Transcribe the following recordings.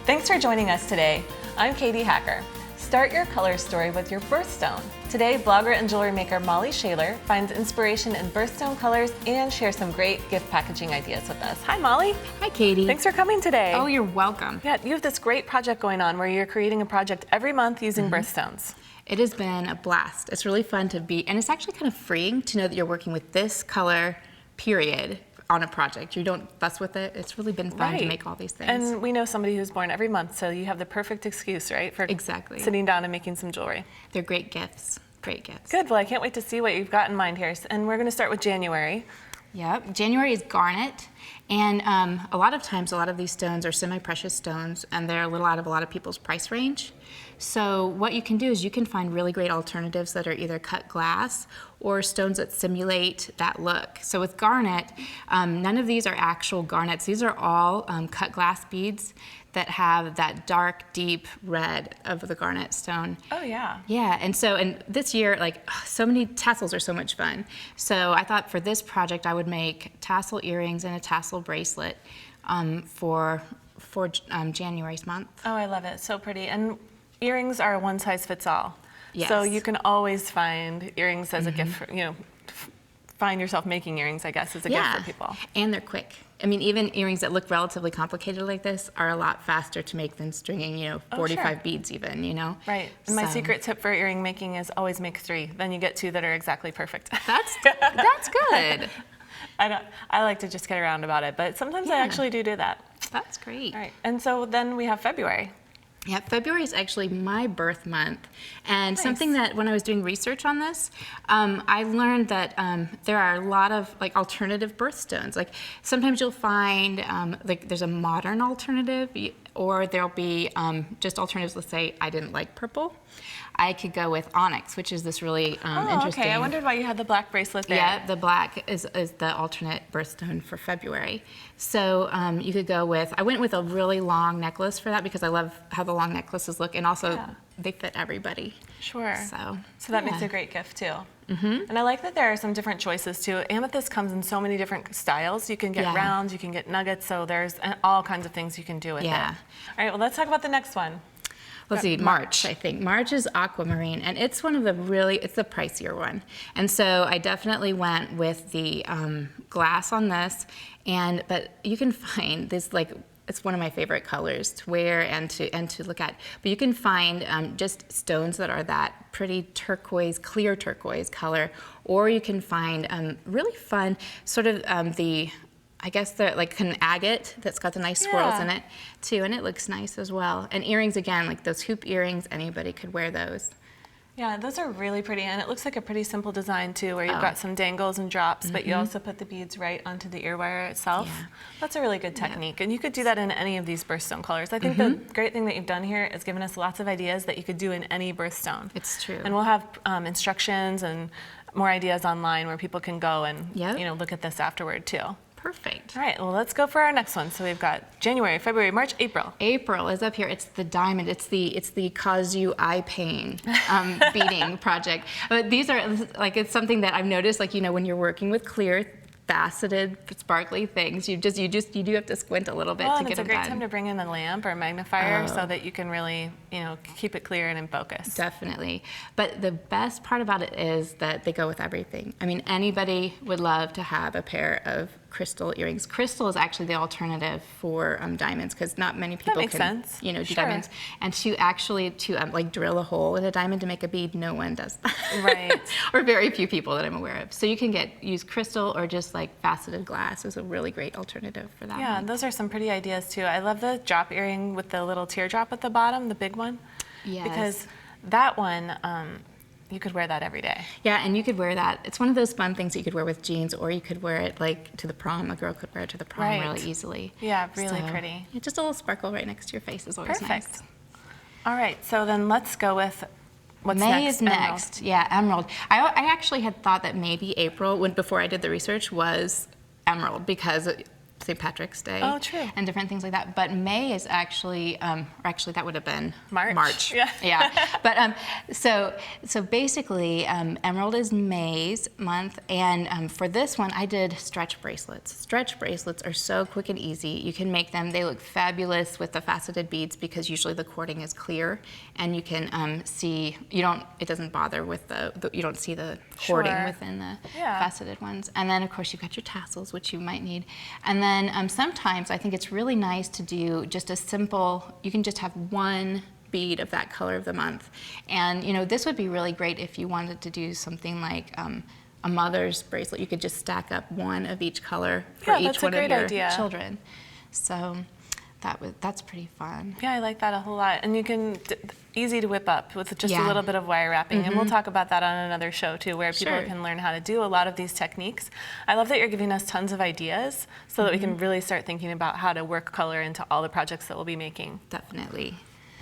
Thanks for joining us today. I'm Katie Hacker. Start your color story with your birthstone. Today, blogger and jewelry maker Molly Shaler finds inspiration in birthstone colors and shares some great gift packaging ideas with us. Hi, Molly. Hi, Katie. Thanks for coming today. Oh, you're welcome. Yeah, you have this great project going on where you're creating a project every month using birthstones. It has been a blast. It's really fun to be, and it's actually kind of freeing to know that you're working with this color, period, on a project. You don't fuss with it. It's really been fun to make all these things. And we know somebody who's born every month, so you have the perfect excuse, right, for sitting down and making some jewelry. They're great gifts. Great gifts. Good. Well, I can't wait to see what you've got in mind here. And we're going to start with January. Yep. January is garnet. And a lot of times, a lot of these stones are semi-precious stones, and they're a little out of a lot of people's price range. So what you can do is you can find really great alternatives that are either cut glass or stones that simulate that look. So with garnet, none of these are actual garnets. These are all cut glass beads that have that dark, deep red of the garnet stone. Oh, yeah. Yeah, and this year, like, so many tassels are so much fun. So I thought for this project, I would make tassel earrings and a tassel bracelet for January's month. Oh, I love it. So pretty. And earrings are one size fits all. Yes. So you can always find earrings as a gift for, find yourself making earrings, I guess, as a gift for people. And they're quick. I mean, even earrings that look relatively complicated like this are a lot faster to make than stringing, 45 beads even, Right. And my secret tip for earring making is always make 3. Then you get 2 that are exactly perfect. That's good. I like to just get around about it, but sometimes I actually do that. That's great. All right. And so then we have February. Yeah, February is actually my birth month, and something that when I was doing research on this, I learned that there are a lot of alternative birthstones. Like sometimes you'll find there's a modern alternative, or there'll be just alternatives. Let's say I didn't like purple. I could go with onyx, which is this really interesting. Okay. I wondered why you had the black bracelet there. Yeah, the black is the alternate birthstone for February. So you could go with, I went with a really long necklace for that because I love how the long necklaces look, and also they fit everybody. Sure. So that makes a great gift too. Mm-hmm. And I like that there are some different choices too. Amethyst comes in so many different styles. You can get rounds, you can get nuggets, so there's all kinds of things you can do with it. All right, well, let's talk about the next one. Let's see, March, I think. March is Aquamarine, and it's one of the it's the pricier one. And so I definitely went with the glass on this, but you can find this, it's one of my favorite colors to wear and to look at. But you can find just stones that are that pretty turquoise, clear turquoise color, or you can find really fun sort of I guess they're like an agate that's got the nice swirls in it too, and it looks nice as well. And earrings, again, like those hoop earrings, anybody could wear those. Yeah, those are really pretty, and it looks like a pretty simple design too, where you've got some dangles and drops, but you also put the beads right onto the ear wire itself. Yeah. That's a really good technique, and you could do that in any of these birthstone colors. I think the great thing that you've done here is given us lots of ideas that you could do in any birthstone. It's true. And we'll have instructions and more ideas online where people can go and look at this afterward too. Perfect. All right, well, let's go for our next one. So we've got January, February, March, April. April is up here. It's the diamond. It's the cause you eye pain beading project. But these are it's something that I've noticed. When you're working with clear, faceted, sparkly things, you do have to squint a little bit to get them done. It's a great time to bring in a lamp or a magnifier so that you can really, keep it clear and in focus. Definitely. But the best part about it is that they go with everything. I mean, anybody would love to have a pair of crystal earrings. Crystal is actually the alternative for diamonds because not many people can do diamonds. And to drill a hole in a diamond to make a bead, no one does that. Right. Or very few people that I'm aware of. So you can use crystal or just faceted glass is a really great alternative for that. Yeah, those are some pretty ideas too. I love the drop earring with the little teardrop at the bottom, the big one. Yes. Because that one, you could wear that every day. Yeah, and you could wear that. It's one of those fun things you could wear with jeans, or you could wear it to the prom. A girl could wear it to the prom really easily. Yeah, really pretty. Just a little sparkle right next to your face is always nice. All right, so then let's go with what's May next. is next. Yeah, emerald. I actually had thought that maybe April, before I did the research, was emerald because St. Patrick's Day. Oh, true. And different things like that. But May is actually, or actually that would have been March. Yeah. Yeah. But so basically, Emerald is May's month, and for this one, I did stretch bracelets. Stretch bracelets are so quick and easy. You can make them. They look fabulous with the faceted beads because usually the cording is clear, and you can see. It doesn't bother with you don't see the cording within the faceted ones. And then of course you've got your tassels, which you might need. And then sometimes I think it's really nice to do just a simple. You can just have one bead of that color of the month. And this would be really great if you wanted to do something like a mother's bracelet. You could just stack up one of each color for each one of your children. So that's pretty fun. Yeah, I like that a whole lot. And you can, easy to whip up with just a little bit of wire wrapping. And we'll talk about that on another show too, where people can learn how to do a lot of these techniques. I love that you're giving us tons of ideas so that we can really start thinking about how to work color into all the projects that we'll be making. Definitely.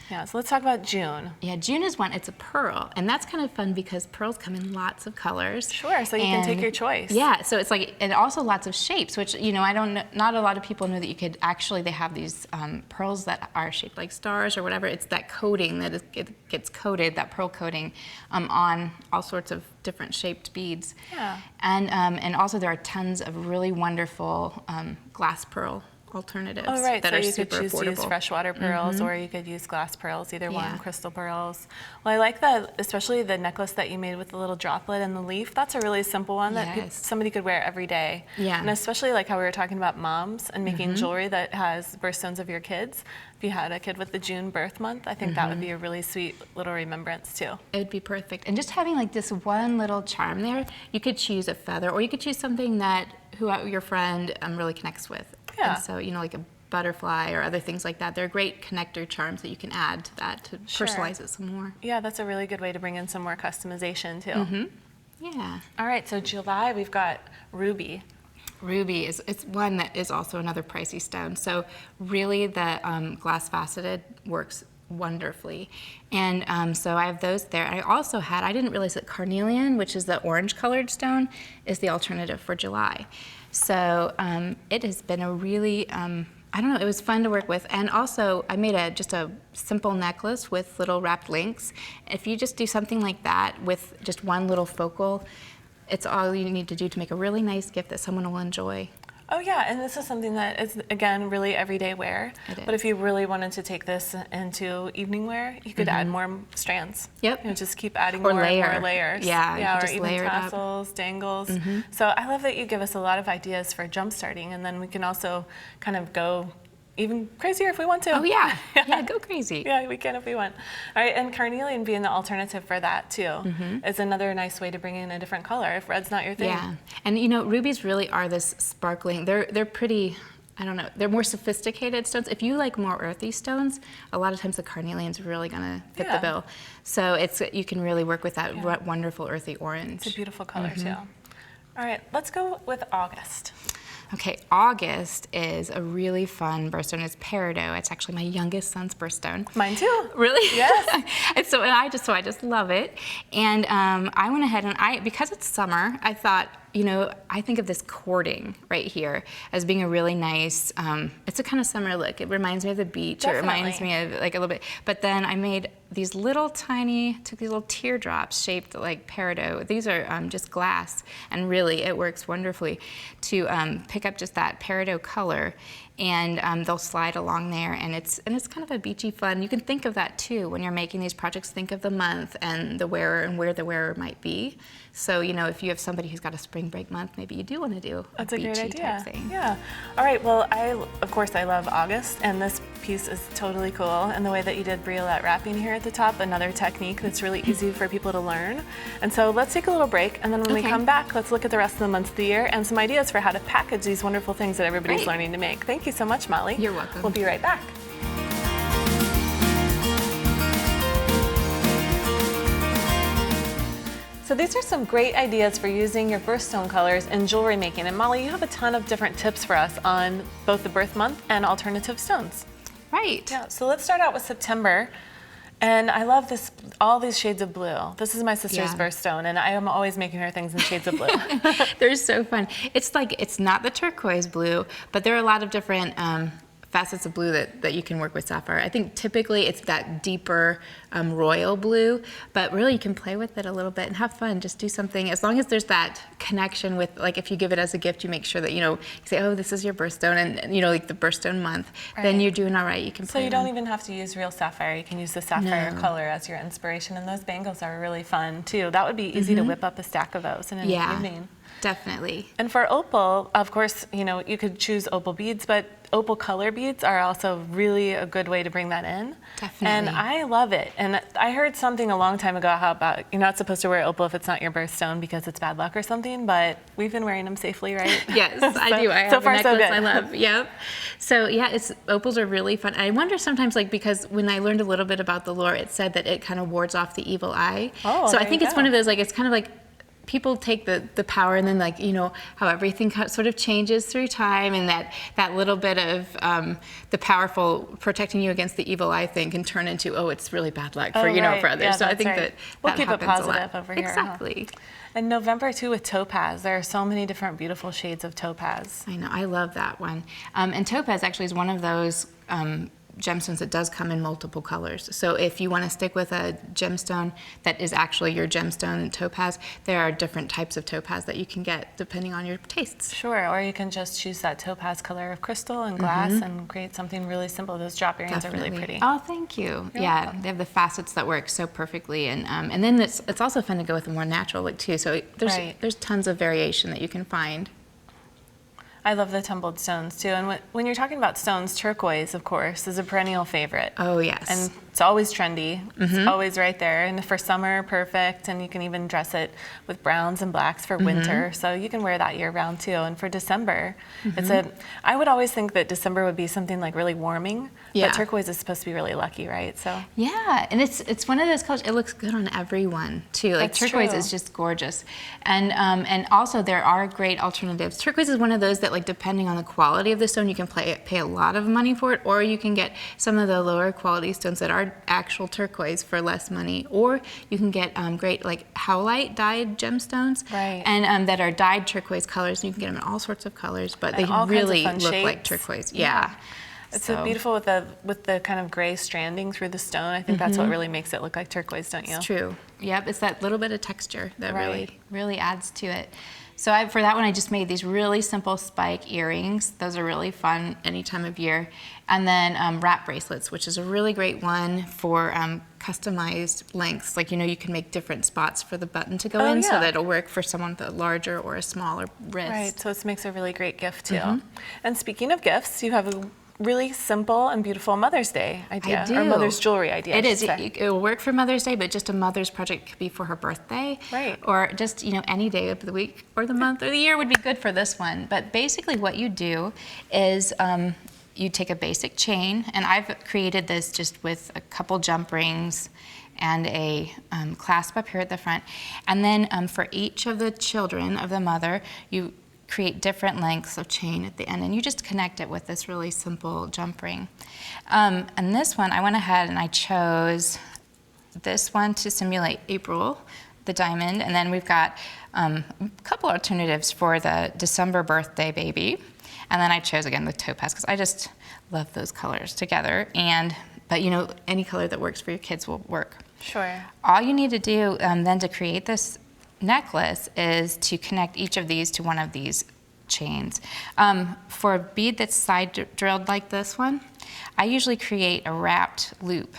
Yeah, so let's talk about June. Yeah, June is one, it's a pearl, and that's kind of fun because pearls come in lots of colors. Sure, so you can take your choice. Yeah, so it's like, and also lots of shapes, which, I don't know, not a lot of people know that you could actually, they have these pearls that are shaped like stars or whatever. It's that coating that it gets coated, that pearl coating, on all sorts of different shaped beads. Yeah. And also there are tons of really wonderful glass pearl alternatives that are super affordable. So you could choose to use freshwater pearls or you could use glass pearls, either one, crystal pearls. Well, I like that, especially the necklace that you made with the little droplet and the leaf. That's a really simple one that somebody could wear every day. Yeah. And especially like how we were talking about moms and making jewelry that has birthstones of your kids. If you had a kid with the June birth month, I think that would be a really sweet little remembrance too. It would be perfect. And just having like this one little charm there, you could choose a feather or you could choose something that your friend really connects with. Yeah. And so, like a butterfly or other things like that. They're great connector charms that you can add to that to personalize it some more. Yeah, that's a really good way to bring in some more customization too. Yeah. All right, so July we've got Ruby. Ruby it's one that is also another pricey stone. So really the glass faceted works wonderfully. And so I have those there. I didn't realize that carnelian, which is the orange colored stone, is the alternative for July. So it has been a really, I don't know, it was fun to work with. And also I made just a simple necklace with little wrapped links. If you just do something like that with just one little focal, it's all you need to do to make a really nice gift that someone will enjoy. Oh yeah, and this is something that is, again, really everyday wear. But if you really wanted to take this into evening wear, you could add more strands. Yep. Just keep adding more and more layers. Yeah, or even tassels, dangles. So I love that you give us a lot of ideas for jump starting, and then we can also kind of go even crazier if we want to. Oh yeah, yeah, go crazy. Yeah, we can if we want. All right, and carnelian being the alternative for that too is another nice way to bring in a different color if red's not your thing. Yeah, and rubies really are this sparkling. They're pretty. I don't know. They're more sophisticated stones. If you like more earthy stones, a lot of times the carnelian's really gonna fit the bill. So you can really work with that wonderful earthy orange. It's a beautiful color too. All right, let's go with August. Okay, August is a really fun birthstone. It's Peridot. It's actually my youngest son's birthstone. Mine too. Really? Yes. I just love it. And I went ahead and because it's summer, I thought, I think of this cording right here as being a really nice, it's a kind of summer look. It reminds me of the beach. Definitely. It reminds me of like a little bit, but then I made these took these little teardrops shaped like peridot. These are just glass, and really it works wonderfully to pick up just that peridot color, and they'll slide along there, and it's kind of a beachy fun. You can think of that too when you're making these projects. Think of the month and the wearer and where the wearer might be. So if you have somebody who's got a spring break month, maybe you do want to do a beachy type thing. Yeah. All right. Well, of course I love August, and this piece is totally cool. And the way that you did briolette wrapping here at the top, another technique that's really easy for people to learn. And so let's take a little break, and then when we come back, let's look at the rest of the months of the year and some ideas for how to package these wonderful things that everybody's learning to make. Thank you so much, Molly. You're welcome. We'll be right back. So these are some great ideas for using your birthstone colors in jewelry making. And Molly, you have a ton of different tips for us on both the birth month and alternative stones. Right. Yeah, so let's start out with September. And I love this, all these shades of blue. This is my sister's Yeah. birthstone, and I am always making her things in shades of blue. They're so fun. It's like, it's not the turquoise blue, but there are a lot of different facets of blue that you can work with Sapphire. I think typically it's that deeper royal blue, but really you can play with it a little bit and have fun. Just do something, as long as there's that connection with, like if you give it as a gift, you make sure that, you say, oh, this is your birthstone, and like the birthstone month, then you're doing all right. You can play So you don't even have to use real sapphire. You can use the sapphire color as your inspiration, and those bangles are really fun too. That would be easy to whip up a stack of those in an evening. Definitely. And for opal, of course, you could choose opal beads, but opal color beads are also really a good way to bring that in. Definitely. And I love it. And I heard something a long time ago how about you're not supposed to wear opal if it's not your birthstone because it's bad luck or something, but we've been wearing them safely, right? Yes, I do. I have so far, a necklace so good. I love. Yep. So yeah, opals are really fun. I wonder sometimes, because when I learned a little bit about the lore, it said that it kind of wards off the evil eye. Oh, so I think it's go. one of those, it's kind of like people take the power, and then how everything sort of changes through time, and that little bit of the powerful protecting you against the evil eye thing can turn into, oh, it's really bad luck for for others. Yeah, so I think right. that we'll that keep it happens a lot. positive over here. Exactly. Huh? And November too with topaz. There are so many different beautiful shades of topaz. I know, I love that one. And topaz actually is one of those gemstones that does come in multiple colors. So if you want to stick with a gemstone that is actually your gemstone in topaz, there are different types of topaz that you can get depending on your tastes. Sure, or you can just choose that topaz color of crystal and glass and create something really simple. Those drop earrings are really pretty. Oh, thank you. You're yeah, welcome. they have the facets that work so perfectly, and then it's also fun to go with a more natural look too. So there's tons of variation that you can find. I love the tumbled stones too. And when you're talking about stones, turquoise, of course, is a perennial favorite. Oh, yes. And it's always trendy. It's always right there. And for summer, perfect. And you can even dress it with browns and blacks for winter. So you can wear that year round too. And for December, I would always think that December would be something like really warming. Yeah. But turquoise is supposed to be really lucky, right? So yeah, and it's one of those colors. It looks good on everyone too. Like That's turquoise true. is just gorgeous, and also there are great alternatives. Turquoise is one of those that, depending on the quality of the stone, you can pay a lot of money for it, or you can get some of the lower quality stones that are actual turquoise for less money, or you can get great howlite dyed gemstones, Right. and that are dyed turquoise colors. And you can get them in all sorts of colors, but And they all kinds of really fun look like shapes. turquoise. Yeah. It's so beautiful with the kind of gray stranding through the stone. I think that's what really makes it look like turquoise, don't you? It's true. Yep, it's that little bit of texture that Right. really adds to it. So for that one, I just made these really simple spike earrings. Those are really fun any time of year. And then wrap bracelets, which is a really great one for customized lengths. You can make different spots for the button to go in, so that it'll work for someone with a larger or a smaller wrist. Right, so it makes a really great gift too. And speaking of gifts, you have a really simple and beautiful Mother's Day idea, I do. or Mother's jewelry idea. It is. Say. It will work for Mother's Day, but just a mother's project could be for her birthday. Right. Or just, any day of the week or the month or the year would be good for this one. But basically what you do is you take a basic chain, and I've created this just with a couple jump rings and a clasp up here at the front. And then for each of the children of the mother, you create different lengths of chain at the end, and you just connect it with this really simple jump ring. And this one, I went ahead and I chose this one to simulate April, the diamond, and then we've got a couple alternatives for the December birthday baby. And then I chose again the topaz because I just love those colors together. But any color that works for your kids will work. Sure. All you need to do then to create this necklace is to connect each of these to one of these chains. For a bead that's side drilled like this one, I usually create a wrapped loop,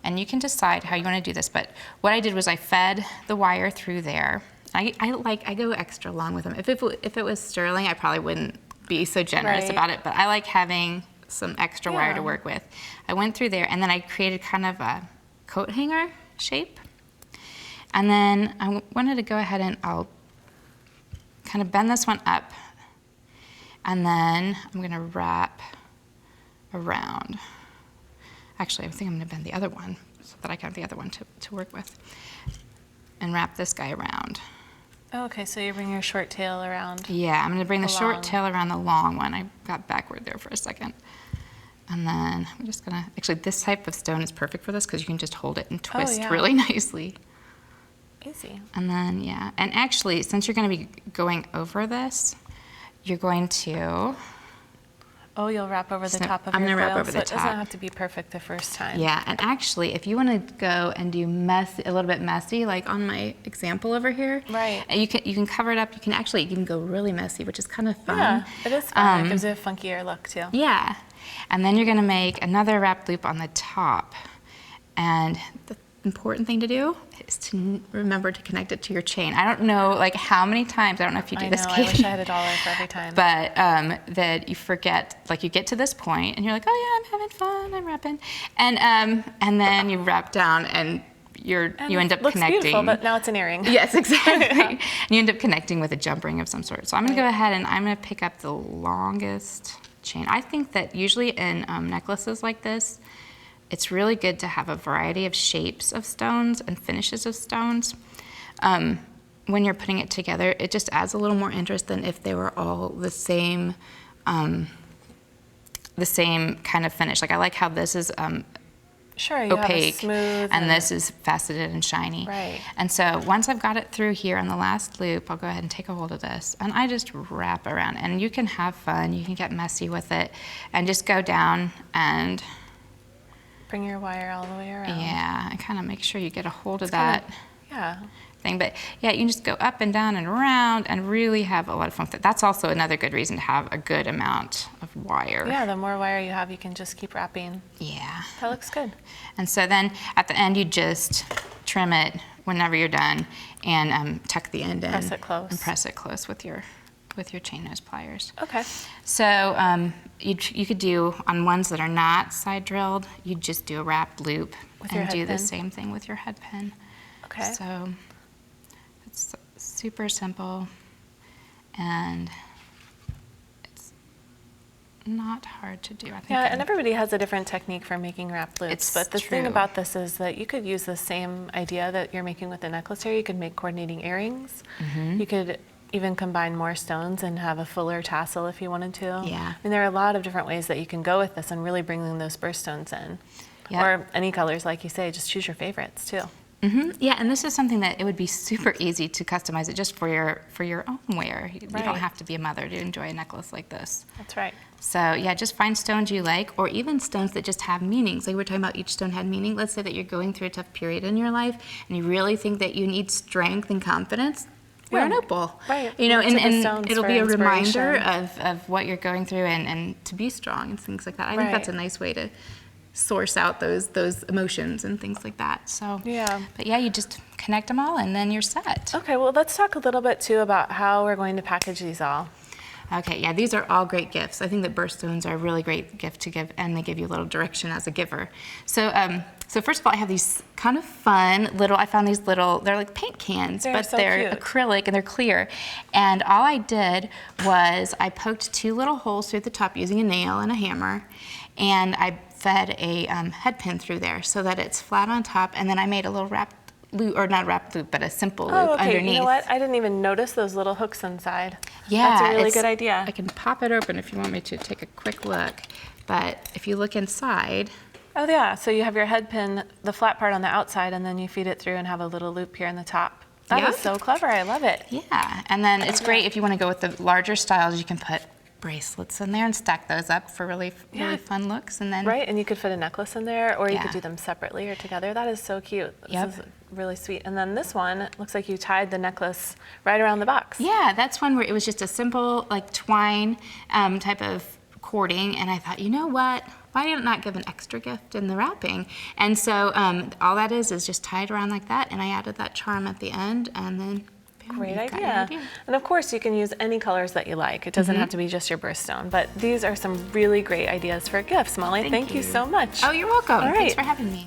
and you can decide how you want to do this, but what I did was I fed the wire through there. I go extra long with them. If it was sterling, I probably wouldn't be so generous about it, but I like having some extra wire to work with. I went through there, and then I created kind of a coat hanger shape. And then I wanted to go ahead and I'll kind of bend this one up, and then I'm going to wrap around. Actually, I think I'm going to bend the other one so that I can have the other one to work with, and wrap this guy around. Okay, so you bring your short tail around. Yeah, I'm going to bring the short long. tail around the long one. I got backward there for a second. And then I'm just gonna, actually this type of stone is perfect for this because you can just hold it and twist yeah. really nicely. Easy. And then, yeah, and actually, since you're gonna be going over this, you're going to... Oh, you'll wrap over the top of I'm your gonna wrap coil, over so the it doesn't top. have to be perfect the first time. Yeah, and actually, if you wanna go and do messy, a little bit messy, like on my example over here, Right. and you can cover it up, you can actually even go really messy, which is kind of fun. Yeah, it is fun. It gives it a funkier look too. Yeah, and then you're gonna make another wrap loop on the top. And the important thing to do is to remember to connect it to your chain. I don't know like how many times, I don't know if you do this, I Kate. wish I had $1 for every time. But that you forget, like you get to this point and you're like, oh yeah, I'm having fun, I'm wrapping. And then you wrap down and you end up looks connecting. beautiful, but now it's an earring. Yes, exactly. And you end up connecting with a jump ring of some sort. So I'm gonna go ahead and I'm gonna pick up the longest chain. I think that usually in necklaces like this, it's really good to have a variety of shapes of stones and finishes of stones. When you're putting it together, it just adds a little more interest than if they were all the same kind of finish. Like I like how this is Sure, you have a opaque smooth and this is faceted and shiny. Right. And so once I've got it through here on the last loop, I'll go ahead and take a hold of this and I just wrap around, and you can have fun, you can get messy with it and just go down and bring your wire all the way around. yeah, and kind of make sure you get a hold of that thing. But yeah, you can just go up and down and around and really have a lot of fun with it. That's also another good reason to have a good amount of wire. Yeah, the more wire you have, you can just keep wrapping. Yeah. That looks good. And so then at the end, you just trim it whenever you're done and tuck the end in. Press it close. And press it close with your chain nose pliers. Okay. So you could do, on ones that are not side drilled, you just do a wrapped loop and do the same thing with your head pin. Okay. So it's super simple and it's not hard to do. I think Yeah, and everybody has a different technique for making wrapped loops. It's But the thing true. about this is that you could use the same idea that you're making with the necklace here. You could make coordinating earrings. Mm-hmm. You could even combine more stones and have a fuller tassel if you wanted to. Yeah. I mean, there are a lot of different ways that you can go with this and really bringing those birthstones in. Yep. Or any colors, like you say, just choose your favorites too. Mm-hmm. Yeah, and this is something that it would be super easy to customize it just for your own wear. You Right. don't have to be a mother to enjoy a necklace like this. That's right. So yeah, just find stones you like, or even stones that just have meanings. Like we're talking about each stone had meaning. Let's say that you're going through a tough period in your life and you really think that you need strength and confidence. Wear an opal. Right. You know, Look to the and stones it'll for be a reminder inspiration. of what you're going through and to be strong and things like that. I think that's a Right. nice way to source out those emotions and things like that. So Yeah. but yeah, you just connect them all and then you're set. Okay, well, let's talk a little bit too about how we're going to package these all. Okay, yeah, these are all great gifts. I think that birthstones are a really great gift to give, and they give you a little direction as a giver. So, so first of all, I have these kind of fun little, I found these little, they're like paint cans, but so they're cute. acrylic and they're clear. And all I did was I poked 2 little holes through the top using a nail and a hammer, and I fed a head pin through there so that it's flat on top, and then I made a little wrapped loop, or not wrapped loop, but a simple loop Okay, underneath. you know what? I didn't even notice those little hooks inside. Yeah, That's a really it's- good idea. I can pop it open if you want me to take a quick look. But if you look inside, Oh yeah, so you have your head pin, the flat part on the outside, and then you feed it through and have a little loop here in the top. That is Yep. so clever, I love it. yeah, and then it's great if you want to go with the larger styles. You can put bracelets in there and stack those up for really fun looks, and then Right, and you could fit a necklace in there, or you Yeah. could do them separately or together. That is so cute. This Yep. is really sweet. And then this one, looks like you tied the necklace right around the box. yeah, that's one where it was just a simple like twine type of cording, and I thought, you know what? Why not give an extra gift in the wrapping? And so all that is just tied around like that, and I added that charm at the end, and then bam, Great you've got your idea. And of course, you can use any colors that you like. It doesn't have to be just your birthstone, but these are some really great ideas for gifts, Molly. Thank you so much. Oh, you're welcome. All Thanks right. for having me.